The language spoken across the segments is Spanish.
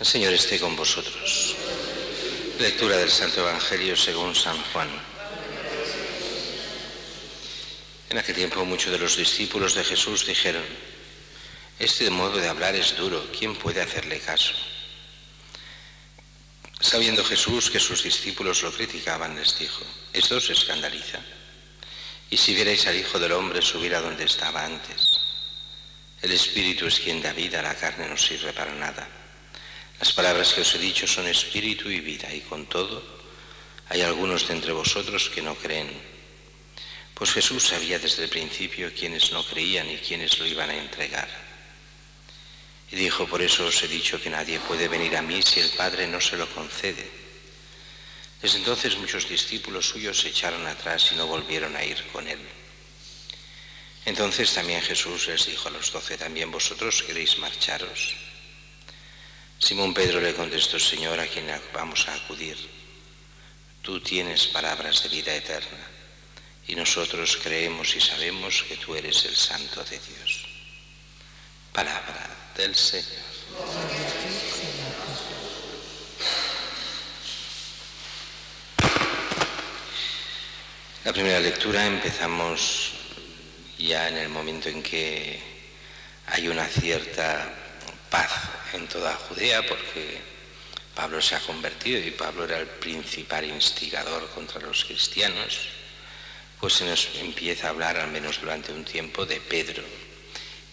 El Señor esté con vosotros. Lectura del Santo Evangelio según San Juan. En aquel tiempo muchos de los discípulos de Jesús dijeron: este modo de hablar es duro, ¿quién puede hacerle caso? Sabiendo Jesús que sus discípulos lo criticaban, les dijo: esto os escandaliza. Y si vierais al Hijo del Hombre subir a donde estaba antes. El Espíritu es quien da vida, la carne no sirve para nada. Las palabras que os he dicho son espíritu y vida, y con todo hay algunos de entre vosotros que no creen. Pues Jesús sabía desde el principio quiénes no creían y quiénes lo iban a entregar. Y dijo: por eso os he dicho que nadie puede venir a mí si el Padre no se lo concede. Desde entonces muchos discípulos suyos se echaron atrás y no volvieron a ir con él. Entonces también Jesús les dijo a los 12: ¿también vosotros queréis marcharos? Simón Pedro le contestó: Señor, ¿a quién vamos a acudir? Tú tienes palabras de vida eterna, y nosotros creemos y sabemos que tú eres el Santo de Dios. Palabra del Señor. La primera lectura empezamos ya en el momento en que hay una cierta paz en toda Judea, porque Pablo se ha convertido y Pablo era el principal instigador contra los cristianos. Pues se nos empieza a hablar, al menos durante un tiempo, de Pedro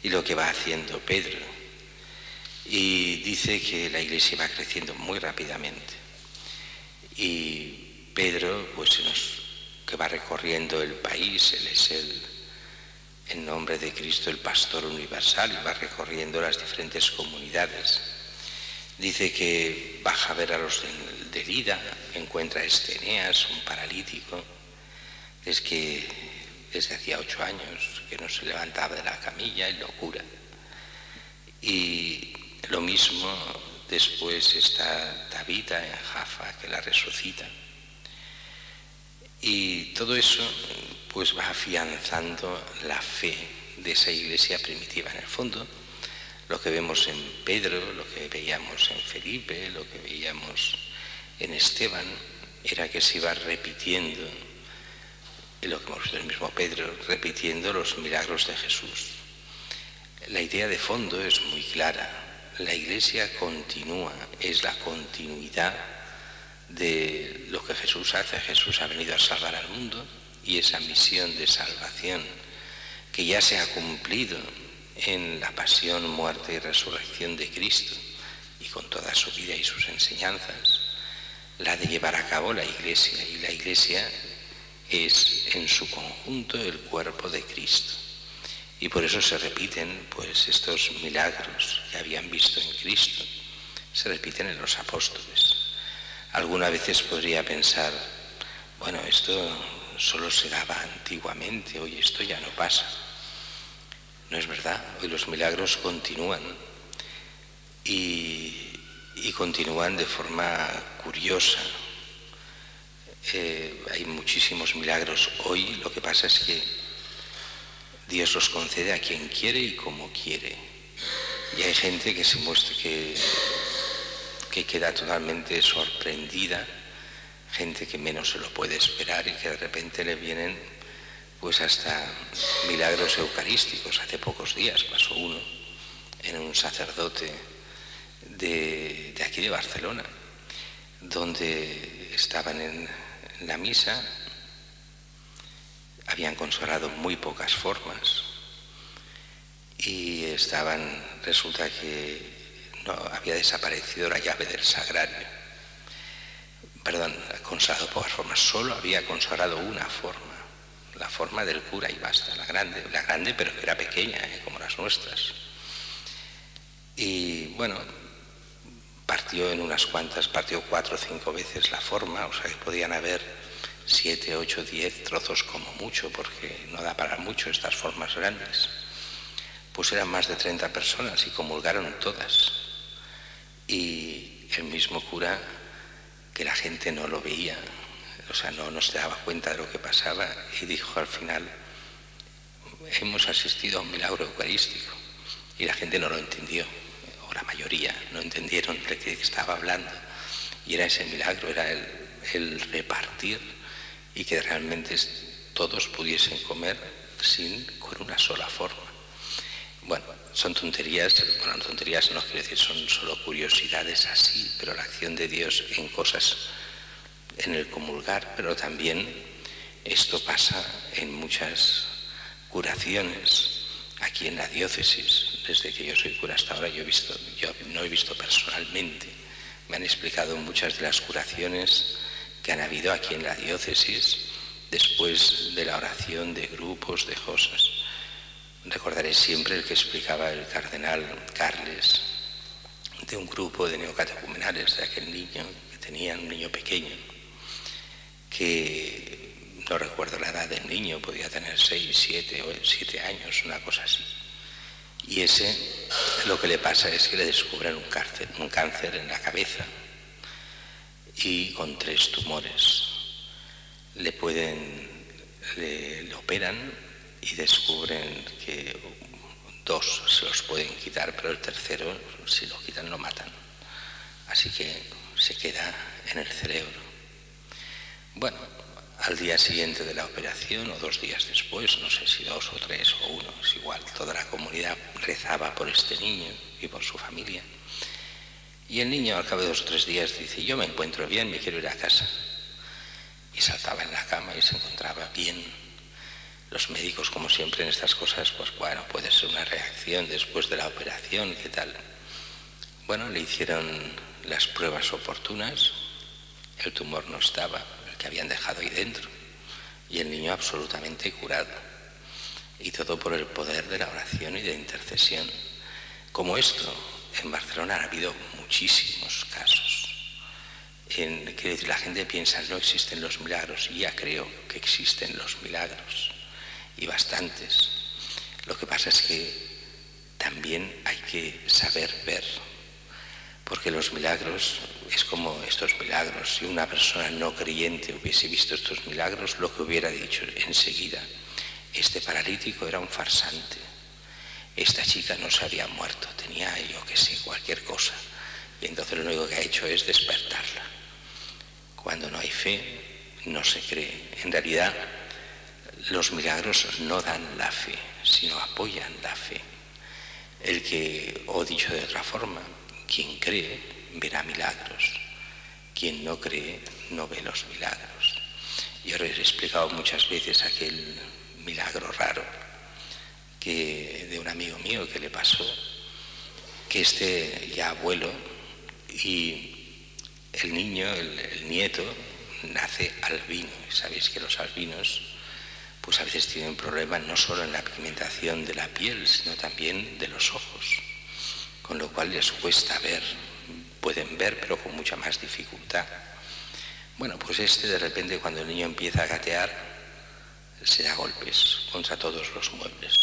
y lo que va haciendo Pedro. Y dice que la iglesia va creciendo muy rápidamente. Y Pedro, pues que va recorriendo el país, él es en nombre de Cristo el pastor universal, y va recorriendo las diferentes comunidades. Dice que baja a ver a los de Lida, encuentra a Eneas, un paralítico, desde hacía 8 años que no se levantaba de la camilla, y lo cura. Y lo mismo después está Tabita en Jaffa, que la resucita. Y todo eso pues va afianzando la fe de esa iglesia primitiva. En el fondo, lo que vemos en Pedro, lo que veíamos en Felipe, lo que veíamos en Esteban, era que se iba repitiendo, y lo que hemos visto el mismo Pedro, repitiendo los milagros de Jesús. La idea de fondo es muy clara. La iglesia continúa, es la continuidad de lo que Jesús hace. Jesús ha venido a salvar al mundo, y esa misión de salvación que ya se ha cumplido en la pasión, muerte y resurrección de Cristo, y con toda su vida y sus enseñanzas, la ha de llevar a cabo la iglesia, y la iglesia es en su conjunto el cuerpo de Cristo. Y por eso se repiten pues estos milagros que habían visto en Cristo, se repiten en los apóstoles. Algunas veces podría pensar: bueno, esto solo se daba antiguamente, hoy esto ya no pasa. No es verdad, hoy los milagros continúan, y continúan de forma curiosa. Hay muchísimos milagros hoy, lo que pasa es que Dios los concede a quien quiere y como quiere. Y hay gente que se muestra que queda totalmente sorprendida, gente que menos se lo puede esperar, y que de repente le vienen pues hasta milagros eucarísticos. Hace pocos días pasó uno en un sacerdote de aquí de Barcelona, donde estaban en la misa, habían consagrado muy pocas formas, y resulta que no había desaparecido la llave del sagrario. Perdón, consagrado pocas formas, solo había consagrado una forma, la forma del cura, y basta, la grande, pero que era pequeña, como las nuestras. Y bueno, partió 4 o 5 veces la forma, o sea que podían haber 7, 8, 10 trozos como mucho, porque no da para mucho estas formas grandes. Pues eran más de 30 personas y comulgaron todas. Y el mismo cura, que la gente no lo veía, o sea, no se daba cuenta de lo que pasaba, y dijo al final: hemos asistido a un milagro eucarístico. Y la gente no lo entendió, o la mayoría no entendió. entendieron de qué estaba hablando, y era ese milagro, era el repartir y que realmente todos pudiesen comer con una sola forma. Bueno, son tonterías, bueno, tonterías no quiero decir, son solo curiosidades así, pero la acción de Dios en cosas, en el comulgar, pero también esto pasa en muchas curaciones aquí en la diócesis. Desde que yo soy cura hasta ahora yo no he visto personalmente, me han explicado muchas de las curaciones que han habido aquí en la diócesis después de la oración de grupos, de cosas. Recordaré siempre el que explicaba el cardenal Carles, de un grupo de neocatecumenales, de aquel niño que tenía, un niño pequeño, que no recuerdo la edad del niño, podía tener 6, 7 años, una cosa así. Y ese, lo que le pasa es que le descubren un cáncer en la cabeza y con 3 tumores. Le operan y descubren que 2 se los pueden quitar, pero el tercero, si lo quitan, lo matan. Así que se queda en el cerebro. Bueno, al día siguiente de la operación, o 2 días después, no sé si 2 o 3 o 1, es igual, toda la comunidad rezaba por este niño y por su familia. Y el niño, al cabo de 2 o 3 días, dice: yo me encuentro bien, me quiero ir a casa. Y saltaba en la cama y se encontraba bien. Los médicos, como siempre en estas cosas, pues bueno, puede ser una reacción después de la operación, ¿qué tal? Bueno, le hicieron las pruebas oportunas, el tumor no estaba, el que habían dejado ahí dentro, y el niño absolutamente curado. Y todo por el poder de la oración y de intercesión. Como esto, en Barcelona ha habido muchísimos casos. La gente piensa, no existen los milagros, y ya creo que existen los milagros. Y bastantes. Lo que pasa es que también hay que saber ver, porque los milagros es como estos milagros. Si una persona no creyente hubiese visto estos milagros, lo que hubiera dicho enseguida: este paralítico era un farsante, esta chica no se había muerto, tenía, yo qué sé, cualquier cosa, y entonces lo único que ha hecho es despertarla. Cuando no hay fe, no se cree. En realidad, los milagros no dan la fe, sino apoyan la fe. O dicho de otra forma, quien cree verá milagros, quien no cree no ve los milagros. Yo he explicado muchas veces aquel milagro raro de un amigo mío que le pasó, que ya abuelo, y el niño, el nieto, nace albino. Sabéis que los albinos pues a veces tienen problemas no solo en la pigmentación de la piel, sino también de los ojos, con lo cual les cuesta ver, pueden ver pero con mucha más dificultad. Bueno, pues de repente, cuando el niño empieza a gatear, se da golpes contra todos los muebles.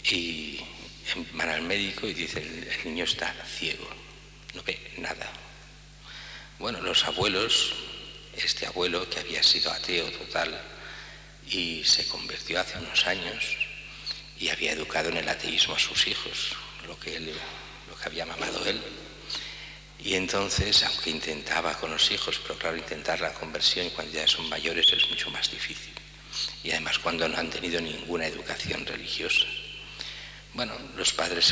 Y van al médico y dice: el niño está ciego, no ve nada. Bueno, los abuelos, este abuelo que había sido ateo total, y se convirtió hace unos años y había educado en el ateísmo a sus hijos, lo que había mamado él. Y entonces, aunque intentaba con los hijos, pero claro, intentar la conversión cuando ya son mayores es mucho más difícil. Y además cuando no han tenido ninguna educación religiosa. Bueno, los abuelos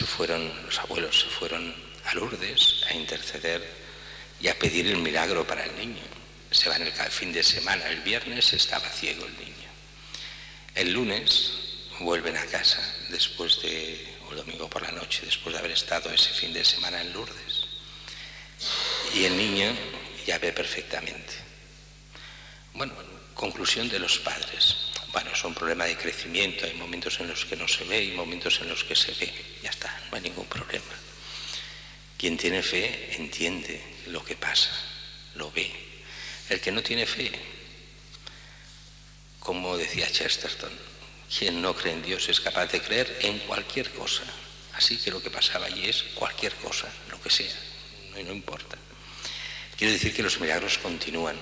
se fueron a Lourdes a interceder y a pedir el milagro para el niño. Se van el fin de semana, el viernes estaba ciego el niño. El lunes vuelven a casa o el domingo por la noche, después de haber estado ese fin de semana en Lourdes. Y el niño ya ve perfectamente. Bueno, conclusión de los padres. Bueno, es un problema de crecimiento, hay momentos en los que no se ve y momentos en los que se ve. Ya está, no hay ningún problema. Quien tiene fe entiende lo que pasa, lo ve. El que no tiene fe, como decía Chesterton, quien no cree en Dios es capaz de creer en cualquier cosa. Así que lo que pasaba allí es cualquier cosa, lo que sea, no importa. Quiero decir que los milagros continúan,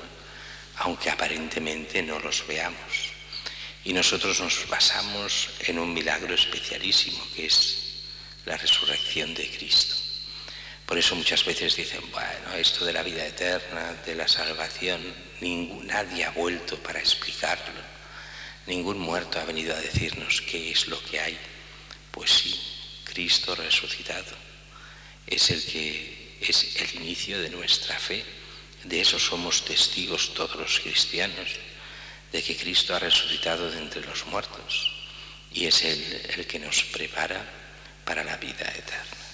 aunque aparentemente no los veamos. Y nosotros nos basamos en un milagro especialísimo, que es la resurrección de Cristo. Por eso muchas veces dicen, bueno, esto de la vida eterna, de la salvación, nadie ha vuelto para explicarlo. Ningún muerto ha venido a decirnos qué es lo que hay. Pues sí, Cristo resucitado es el inicio de nuestra fe. De eso somos testigos todos los cristianos, de que Cristo ha resucitado de entre los muertos y es el que nos prepara para la vida eterna.